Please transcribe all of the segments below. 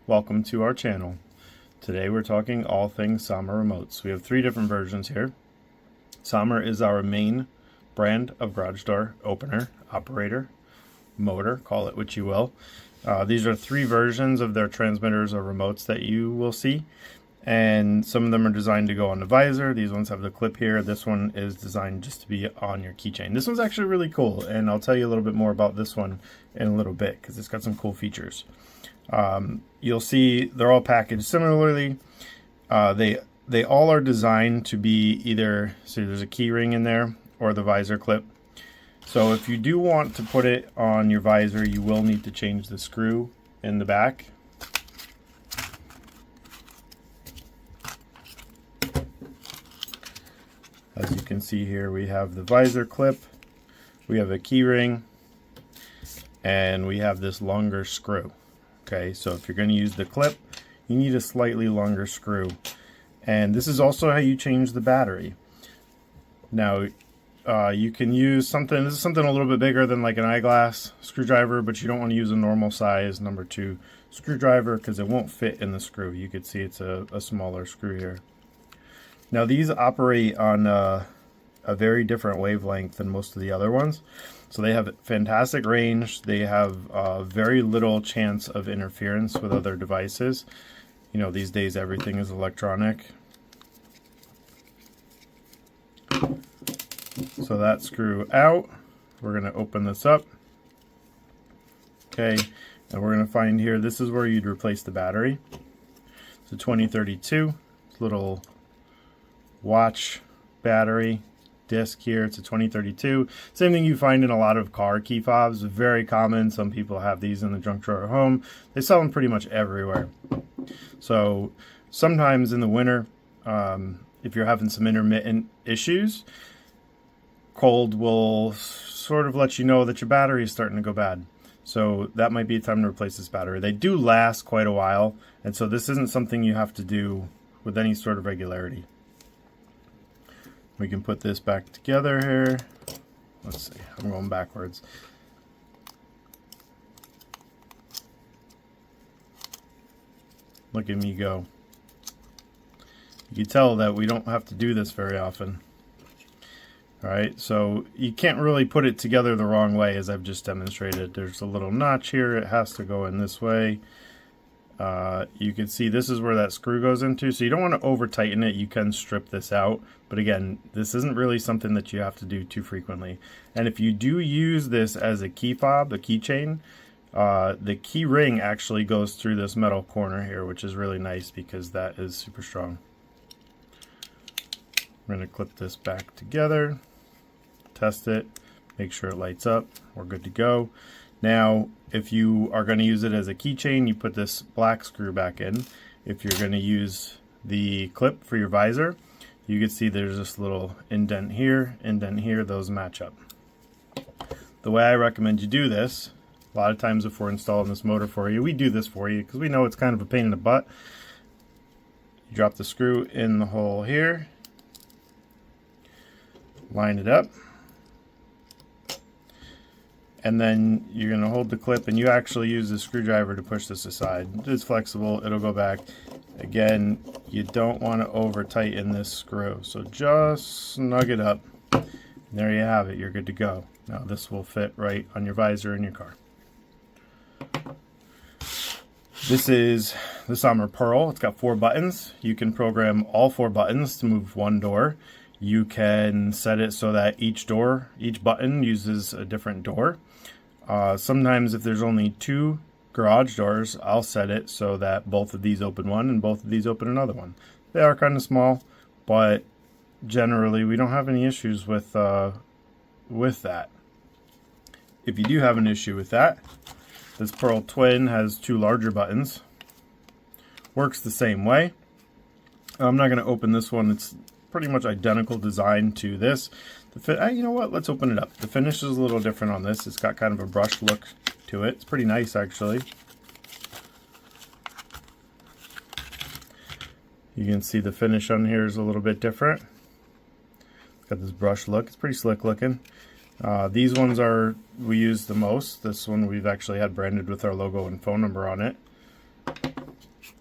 welcome to our channel. Today we're talking all things Sommer remotes. We have three different versions here. Sommer is our main brand of garage door opener, operator, motor, call it what you will. These are three versions of their transmitters or remotes that you will see, and some of them are designed to go on the visor. These ones have the clip here. This one is designed just to be on your keychain. This one's actually really cool, and I'll tell you a little bit more about this one in a little bit because it's got some cool features. You'll see they're all packaged similarly. They all are designed to be either, so there's a key ring in there, or the visor clip. So if you do want to put it on your visor, you will need to change the screw in the back. As you can see here, we have the visor clip, we have a key ring, and we have this longer screw. Okay, so if you're going to use the clip, you need a slightly longer screw. And this is also how you change the battery. Now, you can use something, this is something a little bit bigger than like an eyeglass screwdriver, but you don't want to use a normal size number 2 screwdriver because it won't fit in the screw. You could see it's a smaller screw here. Now these operate on a very different wavelength than most of the other ones. So they have fantastic range. They have very little chance of interference with other devices. You know, these days everything is electronic. So that screw out. We're going to open this up. Okay, and we're going to find here, this is where you'd replace the battery. It's a 2032. It's a little watch battery disc here. It's a 2032. Same thing you find in a lot of car key fobs. Very common. Some people have these in the junk drawer at home. They sell them pretty much everywhere. So sometimes in the winter, if you're having some intermittent issues, cold will sort of let you know that your battery is starting to go bad. So that might be a time to replace this battery. They do last quite a while, and so this isn't something you have to do with any sort of regularity. We can put this back together here. Let's see, I'm going backwards. Look at me go. You can tell that we don't have to do this very often. Alright, so you can't really put it together the wrong way as I've just demonstrated. There's a little notch here. It has to go in this way. You can see this is where that screw goes into, so you don't want to over tighten it. You can strip this out, but again, this isn't really something that you have to do too frequently. And if you do use this as a key fob, a keychain, the key ring actually goes through this metal corner here, which is really nice because that is super strong. We're going to clip this back together, test it, make sure it lights up. We're good to go. Now, if you are going to use it as a keychain, you put this black screw back in. If you're going to use the clip for your visor, you can see there's this little indent here, those match up. The way I recommend you do this, a lot of times if we're installing this motor for you, we do this for you because we know it's kind of a pain in the butt. You drop the screw in the hole here, line it up, and then you're going to hold the clip and you actually use the screwdriver to push this aside. It's flexible, it'll go back. Again, you don't want to over tighten this screw, so just snug it up. And there you have it, you're good to go. Now this will fit right on your visor in your car. This is the Sommer Pearl. It's got 4 buttons. You can program all 4 buttons to move one door. You can set it so that each button uses a different door. Sometimes if there's only 2 garage doors, I'll set it so that both of these open one and both of these open another one. They are kind of small, but generally we don't have any issues with that. If you do have an issue with that, this Pearl Twin has 2 larger buttons. Works the same way. I'm not going to open this one. It's pretty much identical design to this. You know what? Let's open it up. The finish is a little different on this. It's got kind of a brushed look to it. It's pretty nice, actually. You can see the finish on here is a little bit different. It's got this brushed look. It's pretty slick looking. These ones we use the most. This one we've actually had branded with our logo and phone number on it.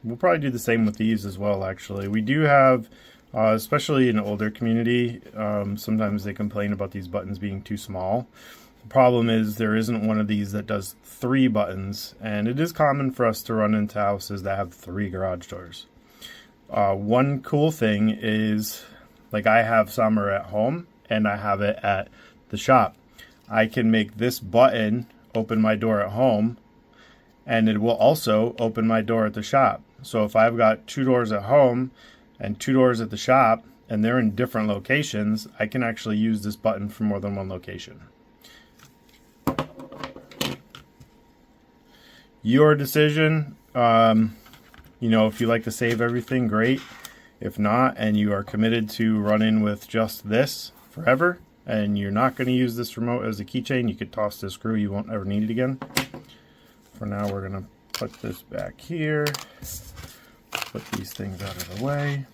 we'll probably do the same with these as well, actually. We do have, especially in an older community, sometimes they complain about these buttons being too small. The problem is there isn't one of these that does 3 buttons, and it is common for us to run into houses that have 3 garage doors. One cool thing is, like I have Sommer at home and I have it at the shop. I can make this button open my door at home, and it will also open my door at the shop. So if I've got 2 doors at home and 2 doors at the shop and they're in different locations, I can actually use this button for more than one location. Your decision. You know, if you like to save everything, great. If not, and you are committed to running with just this forever, and you're not going to use this remote as a keychain, you could toss this screw. You won't ever need it again. For now, we're going to put this back here. Put these things out of the way.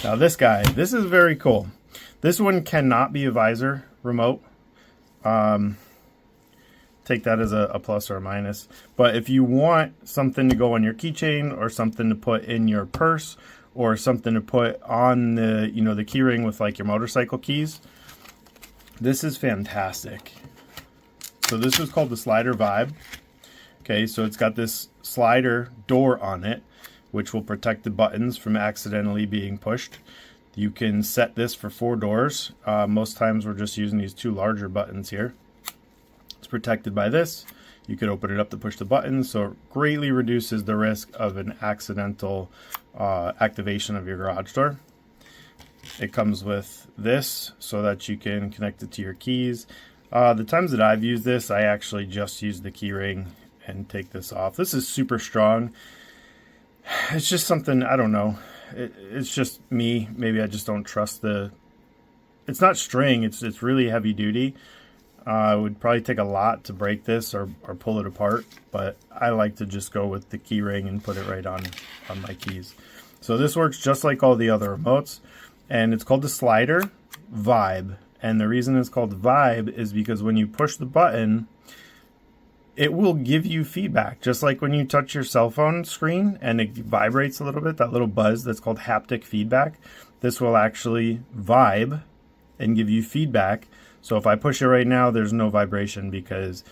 Now this guy, this is very cool. This one cannot be a visor remote. Take that as a plus or a minus. But if you want something to go on your keychain, or something to put in your purse, or something to put on the, you know, the key ring with like your motorcycle keys, this is fantastic. So this is called the slider Vibe. Okay, so it's got this slider door on it, which will protect the buttons from accidentally being pushed. You can set this for 4 doors. Most times we're just using these 2 larger buttons here. It's protected by this. You could open it up to push the buttons, so it greatly reduces the risk of an accidental activation of your garage door. It comes with this so that you can connect it to your keys. The times that I've used this, I actually just use the key ring and take this off. This is super strong. It's just something, I don't know. It's just me. Maybe I just don't trust the... It's not string. It's really heavy duty. It would probably take a lot to break this or pull it apart, but I like to just go with the key ring and put it right on my keys. So this works just like all the other remotes, and it's called the slider Vibe. And the reason it's called Vibe is because when you push the button, it will give you feedback, just like when you touch your cell phone screen and it vibrates a little bit, that little buzz, that's called haptic feedback. This will actually vibe and give you feedback. So if I push it right now, there's no vibration because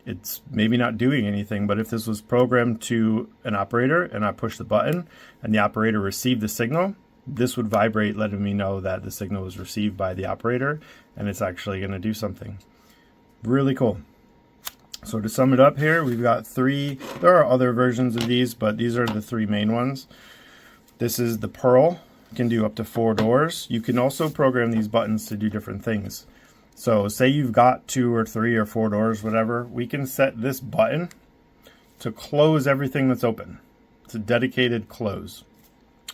it's maybe not doing anything. But if this was programmed to an operator and I push the button and the operator received the signal, this would vibrate, letting me know that the signal was received by the operator and it's actually going to do something. Really cool. So to sum it up here, we've got 3. There are other versions of these, but these are the 3 main ones. This is the Pearl. You can do up to 4 doors. You can also program these buttons to do different things. So say you've got 2 or 3 or 4 doors, whatever, we can set this button to close everything that's open. It's a dedicated close.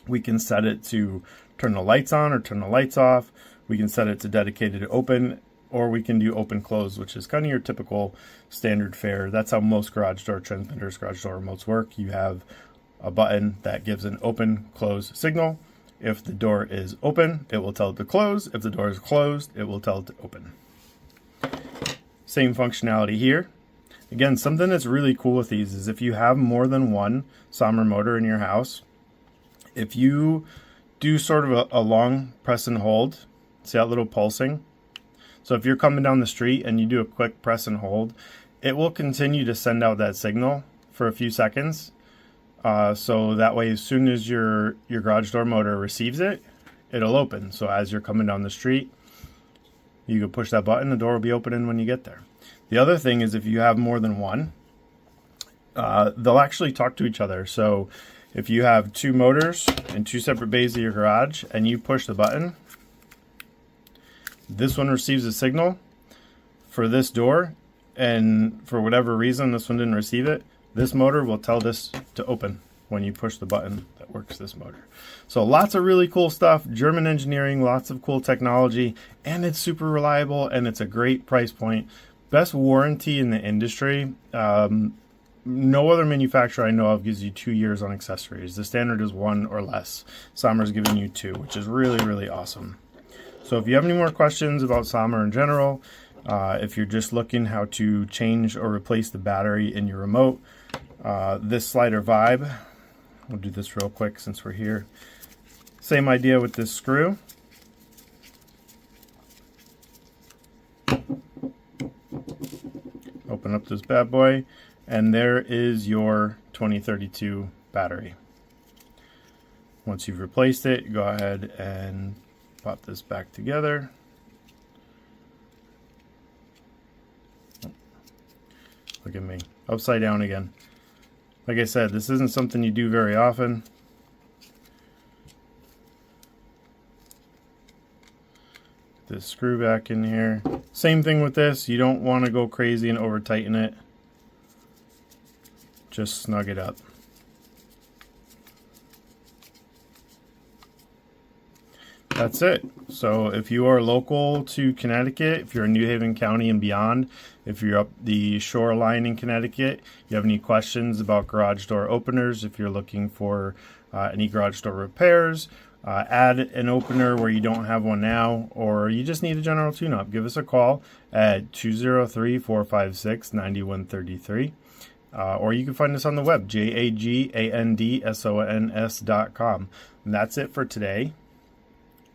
We can set it to turn the lights on or turn the lights off. We can set it to dedicated open, or we can do open close, which is kind of your typical standard fare. That's how most garage door transmitters, garage door remotes work. You have a button that gives an open close signal. If the door is open, it will tell it to close. If the door is closed, it will tell it to open. Same functionality here. Again, something that's really cool with these is if you have more than one Sommer motor in your house, if you do sort of a long press and hold, see that little pulsing? So if you're coming down the street and you do a quick press and hold, it will continue to send out that signal for a few seconds. So that way, as soon as your garage door motor receives it, it'll open. So as you're coming down the street, you can push that button, the door will be opening when you get there. The other thing is if you have more than one, they'll actually talk to each other. So if you have 2 motors in 2 separate bays of your garage and you push the button, this one receives a signal for this door, and for whatever reason this one didn't receive it, this motor will tell this to open when you push the button that works this motor. So lots of really cool stuff, German engineering, lots of cool technology, and it's super reliable and it's a great price point. Best warranty in the industry. No other manufacturer I know of gives you 2 years on accessories. The standard is 1 or less. Sommer's giving you 2, which is really, really awesome. So if you have any more questions about Sommer in general, if you're just looking how to change or replace the battery in your remote, this slider Vibe We'll do this real quick since we're here. Same idea with this screw. Open up this bad boy, and there is your 2032 battery. Once you've replaced it, go ahead and pop this back together. Look at me, upside down again. Like I said, this isn't something you do very often. This screw back in here. Same thing with this. You don't want to go crazy and over tighten it. Just snug it up. That's it. So if you are local to Connecticut, if you're in New Haven County and beyond, if you're up the Shoreline in Connecticut, you have any questions about garage door openers, if you're looking for any garage door repairs, add an opener where you don't have one now, or you just need a general tune-up, give us a call at 203-456-9133. Or you can find us on the web, JAGANDSONS.com. And that's it for today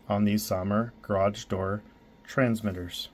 on these Sommer garage door transmitters.